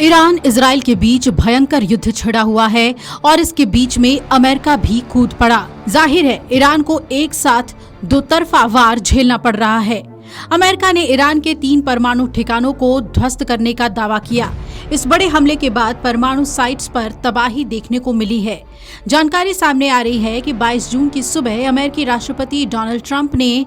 Iran Israel के बीच भयंकर युद्ध छिड़ा हुआ है और इसके बीच में अमेरिका भी कूद पड़ा। जाहिर है ईरान को एक साथ दो तरफा वार झेलना पड़ रहा है। अमेरिका ने ईरान के 3 परमाणु ठिकानों को ध्वस्त करने का दावा किया। इस बड़े हमले के बाद परमाणु साइट्स पर तबाही देखने को मिली है। जानकारी सामने आ रही है कि 22 जून की सुबह अमेरिकी राष्ट्रपति डोनाल्ड ट्रंप ने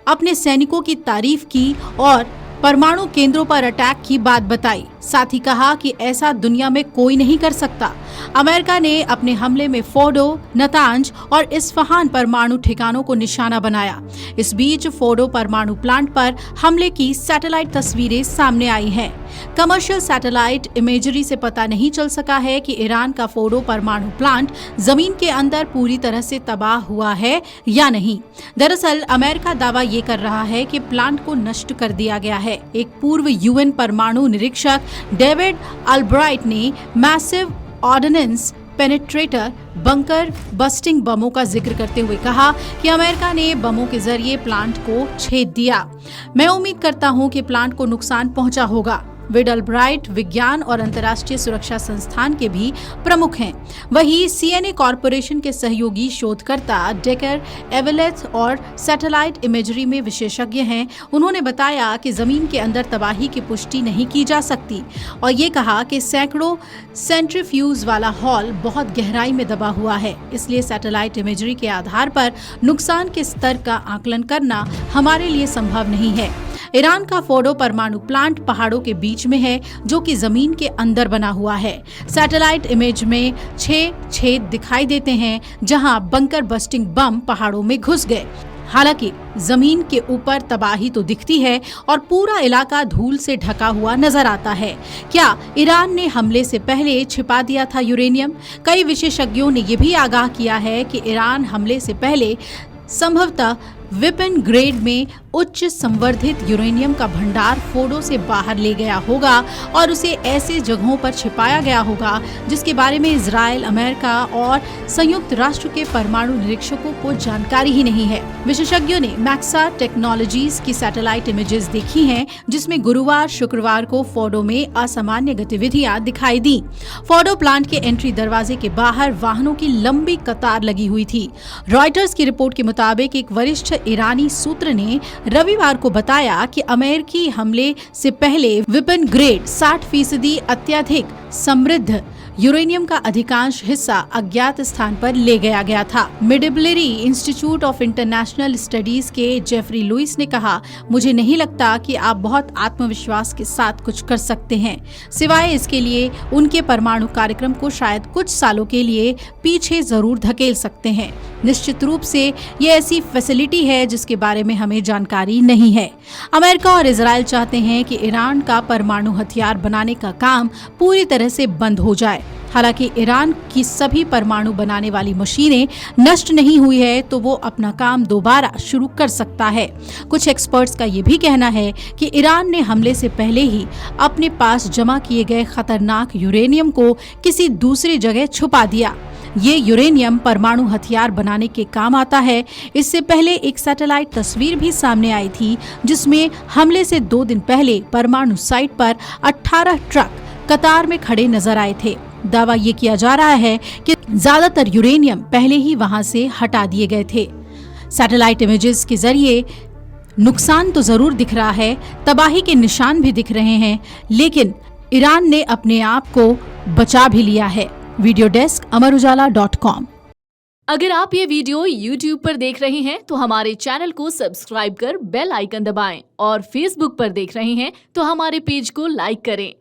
अपने सैनिकों की तारीफ की और परमाणु केंद्रों पर अटैक की बात बताई। साथ ही कहा कि ऐसा दुनिया में कोई नहीं कर सकता। अमेरिका ने अपने हमले में फोर्डो, नतांज और इस्फहान परमाणु ठिकानों को निशाना बनाया। इस बीच फोर्डो परमाणु प्लांट पर हमले की सैटेलाइट तस्वीरें सामने आई हैं। कमर्शियल सैटेलाइट इमेजरी से पता नहीं चल सका है कि ईरान का फोर्डो परमाणु प्लांट जमीन के अंदर पूरी तरह से तबाह हुआ है या नहीं। दरअसल अमेरिका दावा ये कर रहा है कि प्लांट को नष्ट कर दिया गया है। एक पूर्व यूएन परमाणु निरीक्षक डेविड अल्ब्राइट ने massive ordnance penetrator bunker busting बमों का जिक्र करते हुए कहा कि अमेरिका ने बमों के जरिए प्लांट को छेद दिया। मैं उम्मीद करता हूं कि प्लांट को नुकसान पहुंचा होगा। विड अल्ब्राइट विज्ञान और अंतर्राष्ट्रीय सुरक्षा संस्थान के भी प्रमुख हैं। वहीं सीएनए कॉरपोरेशन के सहयोगी शोधकर्ता डेकर एवेलेथ और सैटेलाइट इमेजरी में विशेषज्ञ हैं। उन्होंने बताया कि जमीन के अंदर तबाही की पुष्टि नहीं की जा सकती और ये कहा कि सैकड़ों सेंट्रीफ्यूज वाला हॉल बहुत गहराई में दबा हुआ है, इसलिए सैटेलाइट इमेजरी के आधार पर नुकसान के स्तर का आकलन करना हमारे लिए संभव नहीं है। ईरान का फोर्डो परमाणु प्लांट पहाड़ों के बीच में है, जो कि जमीन के अंदर बना हुआ है। सैटेलाइट इमेज में 6 छेद दिखाई देते हैं जहां बंकर बस्टिंग बम पहाड़ों में घुस गए। हालांकि जमीन के ऊपर तबाही तो दिखती है और पूरा इलाका धूल से ढका हुआ नजर आता है। क्या ईरान ने हमले से पहले छिपा दिया था यूरेनियम? कई विशेषज्ञों ने ये भी आगाह किया है कि ईरान हमले से पहले संभवतः वेपन ग्रेड में उच्च संवर्धित यूरेनियम का भंडार फोर्डो से बाहर ले गया होगा और उसे ऐसे जगहों पर छिपाया गया होगा जिसके बारे में इजराइल, अमेरिका और संयुक्त राष्ट्र के परमाणु निरीक्षकों को जानकारी ही नहीं है। विशेषज्ञों ने मैक्सा टेक्नोलॉजीज की सैटेलाइट इमेजेस देखी हैं, जिसमें गुरुवार शुक्रवार को फोर्डो में असामान्य गतिविधियां दिखाई दी। फोर्डो प्लांट के एंट्री दरवाजे के बाहर वाहनों की लंबी कतार लगी हुई थी। रॉयटर्स की रिपोर्ट के मुताबिक एक वरिष्ठ ईरानी सूत्र ने रविवार को बताया कि अमेरिकी हमले से पहले वेपन ग्रेड 60% अत्यधिक समृद्ध यूरेनियम का अधिकांश हिस्सा अज्ञात स्थान पर ले गया था। मिडबलरी इंस्टीट्यूट ऑफ इंटरनेशनल स्टडीज के जेफरी लुइस ने कहा, मुझे नहीं लगता कि आप बहुत आत्मविश्वास के साथ कुछ कर सकते हैं, सिवाय इसके लिए उनके परमाणु कार्यक्रम को शायद कुछ सालों के लिए पीछे जरूर धकेल सकते हैं। निश्चित रूप से ये ऐसी फैसिलिटी है जिसके बारे में हमें जानकारी नहीं है। अमेरिका और इजराइल चाहते हैं कि ईरान का परमाणु हथियार बनाने का काम पूरी तरह से बंद हो जाए। हालांकि ईरान की सभी परमाणु बनाने वाली मशीनें नष्ट नहीं हुई है तो वो अपना काम दोबारा शुरू कर सकता है। कुछ एक्सपर्ट्स का ये भी कहना है कि ईरान ने हमले से पहले ही अपने पास जमा किए गए खतरनाक यूरेनियम को किसी दूसरी जगह छुपा दिया। ये यूरेनियम परमाणु हथियार बनाने के काम आता है। इससे पहले एक सैटेलाइट तस्वीर भी सामने आई थी जिसमें हमले से 2 दिन पहले परमाणु साइट पर 18 ट्रक कतार में खड़े नजर आए थे। दावा ये किया जा रहा है कि ज्यादातर यूरेनियम पहले ही वहां से हटा दिए गए थे। सैटेलाइट इमेजेस के जरिए नुकसान तो जरूर दिख रहा है, तबाही के निशान भी दिख रहे हैं, लेकिन ईरान ने अपने आप को बचा भी लिया है। Video desk amarujala.com। अगर आप ये वीडियो YouTube पर देख रहे हैं तो हमारे चैनल को सब्सक्राइब कर बेल आइकन दबाएं और Facebook पर देख रहे हैं तो हमारे पेज को लाइक करें।